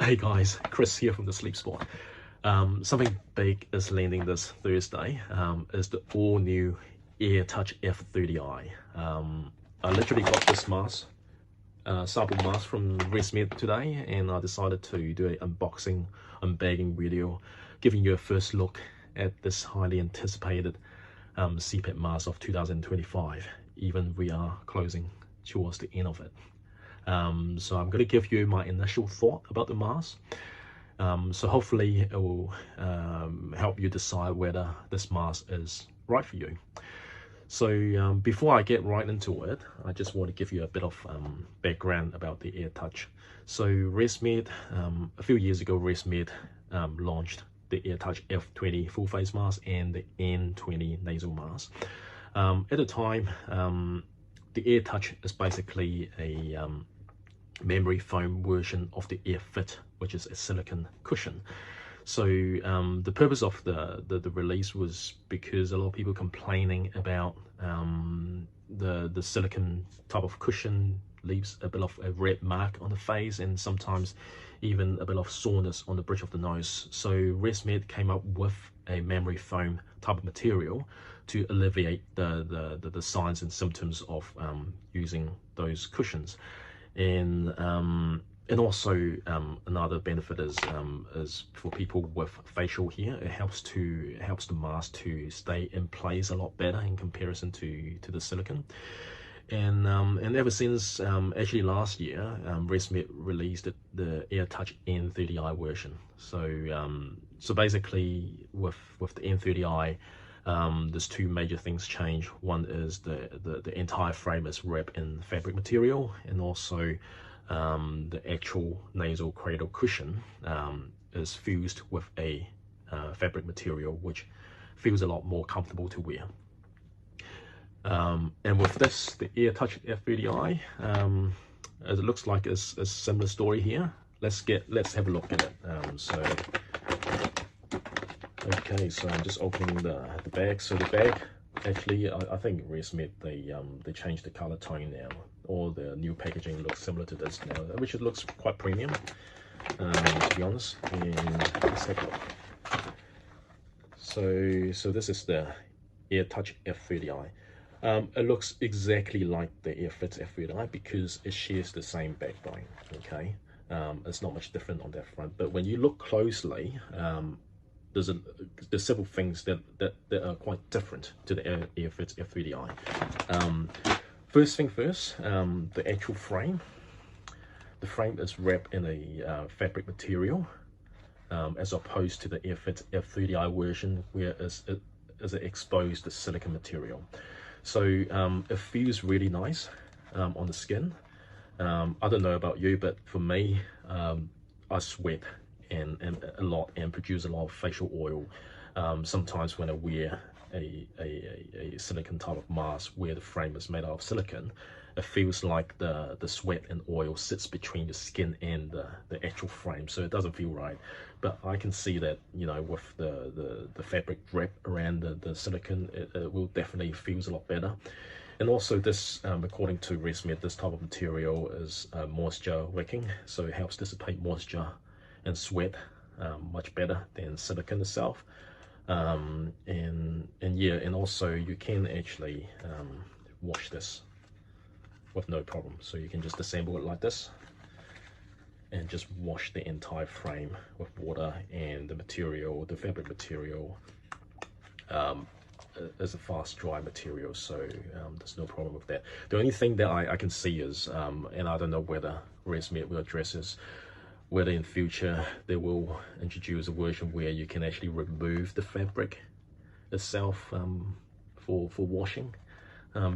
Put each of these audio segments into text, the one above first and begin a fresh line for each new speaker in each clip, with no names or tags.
Hey guys, Chris here from the Sleep Spot. Something big is landing this Thursday. Is the all new AirTouch F30i. I literally got this mask, sample mask from ResMed today, and I decided to do an unbagging video, giving you a first look at this highly anticipated CPAP mask of 2025. Even we are closing towards the end of it. So I'm going to give you my initial thought about the mask. So hopefully it will help you decide whether this mask is right for you. So before I get right into it, I just want to give you a bit of background about the AirTouch. So ResMed, a few years ago, ResMed launched the AirTouch F30 full face mask and the N20 nasal mask. At the time, the AirTouch is basically a memory foam version of the AirFit, which is a silicone cushion. So the purpose of the release was because a lot of people complaining about the silicone type of cushion leaves a bit of a red mark on the face and sometimes even a bit of soreness on the bridge of the nose. So ResMed came up with a memory foam type of material to alleviate the signs and symptoms of using those cushions. And also another benefit is for people with facial hair. It helps the mask to stay in place a lot better in comparison to the silicone. And ever since actually last year, ResMed released the AirTouch N30i version. So basically with the N30i, there's two major things change. One is the entire frame is wrapped in fabric material, and also the actual nasal cradle cushion is fused with a fabric material, which feels a lot more comfortable to wear. And with this, the AirTouch F30i, as it looks like it's a similar story here. Let's have a look at it. Okay, so I'm just opening the bag. So the bag, actually, I think ResMed, they changed the color tone now. All the new packaging looks similar to this now, which it looks quite premium, to be honest. And let's take a look. So this is the AirTouch F30i. It looks exactly like the AirFit F30i because it shares the same backbone. Okay, it's not much different on that front, but when you look closely, there's several things that are quite different to the AirFit F30i. First thing first, the actual frame. The frame is wrapped in a fabric material, as opposed to the AirFit F30i version where it's exposed to silicone material. So it feels really nice on the skin. I don't know about you, but for me, I sweat and a lot and produce a lot of facial oil. Sometimes when I wear a silicone type of mask where the frame is made out of silicone, it feels like the sweat and oil sits between the skin and the actual frame, so it doesn't feel right. But I can see that, you know, with the fabric wrap around the silicone, it will definitely feels a lot better. And also this, according to ResMed, this type of material is moisture wicking, so it helps dissipate moisture and sweat much better than silicone itself. And yeah, and also you can actually wash this with no problem. So you can just assemble it like this and just wash the entire frame with water, and the material, the fabric material, is a fast dry material, so there's no problem with that. The only thing that I can see is, and I don't know whether ResMed will address this, whether in future they will introduce a version where you can actually remove the fabric itself for washing,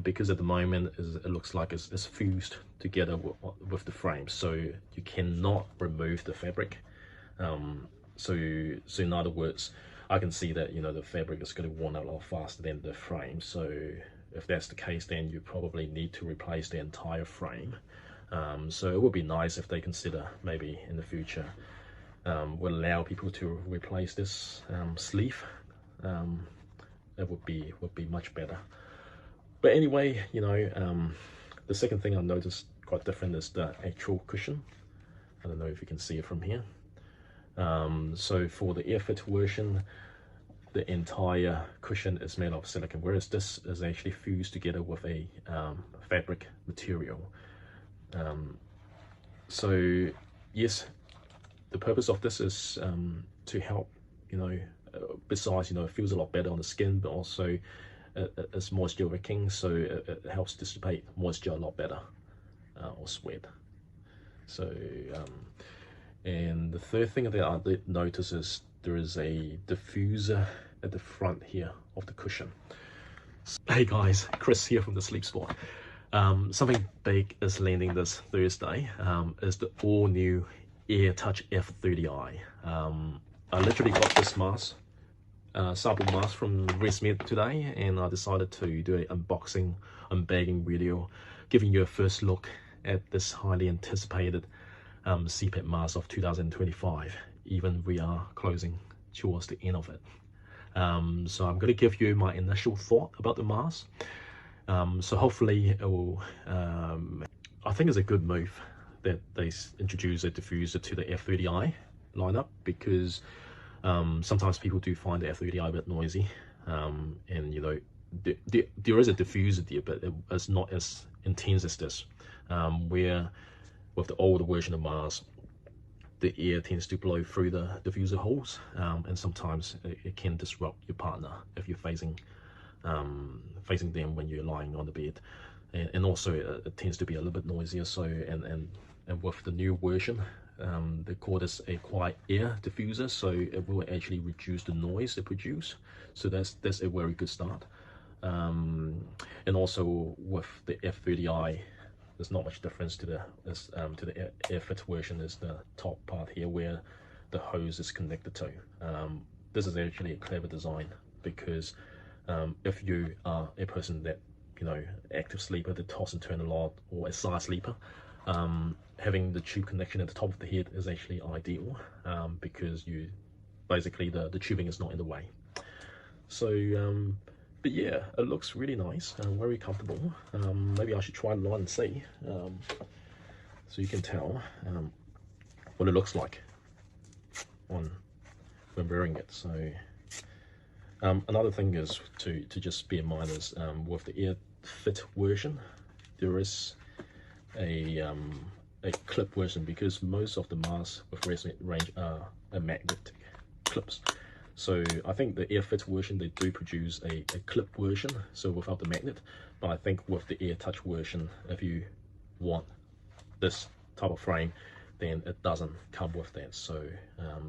because at the moment it looks like it's fused together with the frame, so you cannot remove the fabric. So in other words, I can see that, you know, the fabric is going to worn out a lot faster than the frame. So if that's the case, then you probably need to replace the entire frame. So it would be nice if they consider maybe in the future will allow people to replace this sleeve. It would be much better. But anyway, you know, the second thing I noticed quite different is the actual cushion. I don't know if you can see it from here. So for the AirFit version, the entire cushion is made of silicone, whereas this is actually fused together with a fabric material. So yes, the purpose of this is to help, besides, it feels a lot better on the skin, but also it's moisture wicking, so it helps dissipate moisture a lot better, or sweat. So and the third thing that I did notice is there is a diffuser at the front here of the cushion. Hey guys, Chris here from the Sleep Spot. Something big is landing this Thursday, is the all new AirTouch F30i. I literally got this mask, sample mask from ResMed today, and I decided to do an unbagging video, giving you a first look at this highly anticipated CPAP mask of 2025, even we are closing towards the end of it. So I'm going to give you my initial thought about the mask. So hopefully it will, I think it's a good move that they introduce a diffuser to the F30i lineup, because sometimes people do find the F30i a bit noisy, and there is a diffuser there, but it's not as intense as this, where with the older version of mask, the air tends to blow through the diffuser holes, and sometimes it can disrupt your partner if you're facing them when you're lying on the bed, and also it tends to be a little bit noisier. So and with the new version, they call this a quiet air diffuser, so it will actually reduce the noise it produces. So that's a very good start. And also with the F30i, there's not much difference to the AirFit version. Is the top part here where the hose is connected to. This is actually a clever design, because if you are a person that, active sleeper, that toss and turn a lot, or a side sleeper, having the tube connection at the top of the head is actually ideal, because you basically the tubing is not in the way. So but yeah, it looks really nice and very comfortable. Maybe I should try it on and see, so you can tell what it looks like when wearing it. So another thing is to just bear in mind is, with the AirFit version, there is a clip version, because most of the masks with ResMed range are magnetic clips. So I think the AirFit version, they do produce a clip version, so without the magnet. But I think with the AirTouch version, if you want this type of frame, then it doesn't come with that. So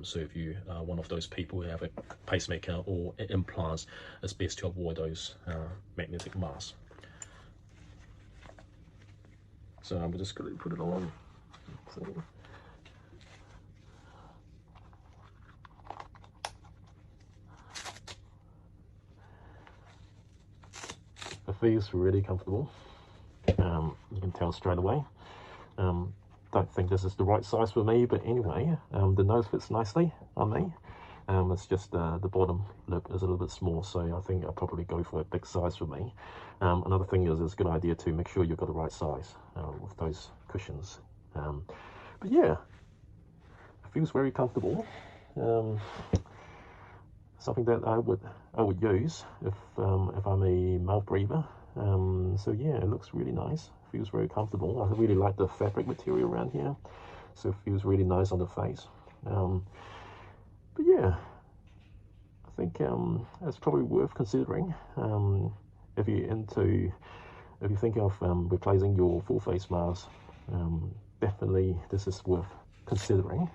so if you are one of those people who have a pacemaker or implants, it's best to avoid those magnetic masks. So I'm just going to put it on. So, it feels really comfortable. You can tell straight away. Don't think this is the right size for me, but anyway, the nose fits nicely on me. It's just the bottom lip is a little bit small, so I think I'll probably go for a big size for me. Another thing is, it's a good idea to make sure you've got the right size with those cushions. But yeah, it feels very comfortable. Something that I would use if I'm a mouth breather. So yeah, it looks really nice. Feels very comfortable. I really like the fabric material around here, so it feels really nice on the face. But yeah, I think it's probably worth considering if you think of replacing your full face mask. Definitely this is worth considering,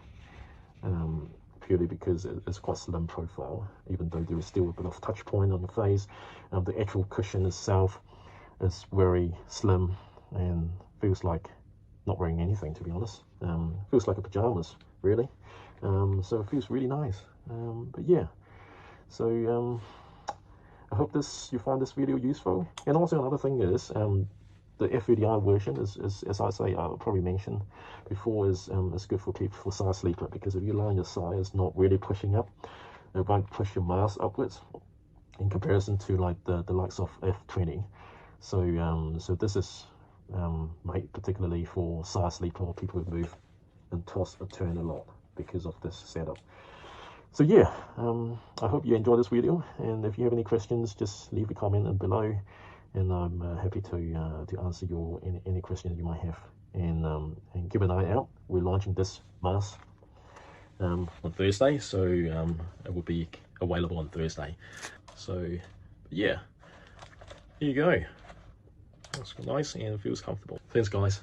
purely because it's quite slim profile, even though there is still a bit of touch point on the face. The actual cushion itself is very slim and feels like not wearing anything, to be honest. Feels like a pajamas, really. So it feels really nice. But yeah, so I hope you find this video useful. And also another thing is, the F30i version is, as I say, I'll probably mention before, is good for side sleeper, because if you lie on your side, it's not really pushing up. It won't push your mask upwards in comparison to like the likes of F20. So so this is made particularly for side sleeper, or people who move and toss or turn a lot. because of this setup. So yeah, I hope you enjoyed this video, and if you have any questions, just leave a comment below, and I'm happy to answer your any questions you might have. And keep an eye out. We're launching this mask on Thursday, so it will be available on Thursday. So yeah, here you go. That's nice and feels comfortable. Thanks guys.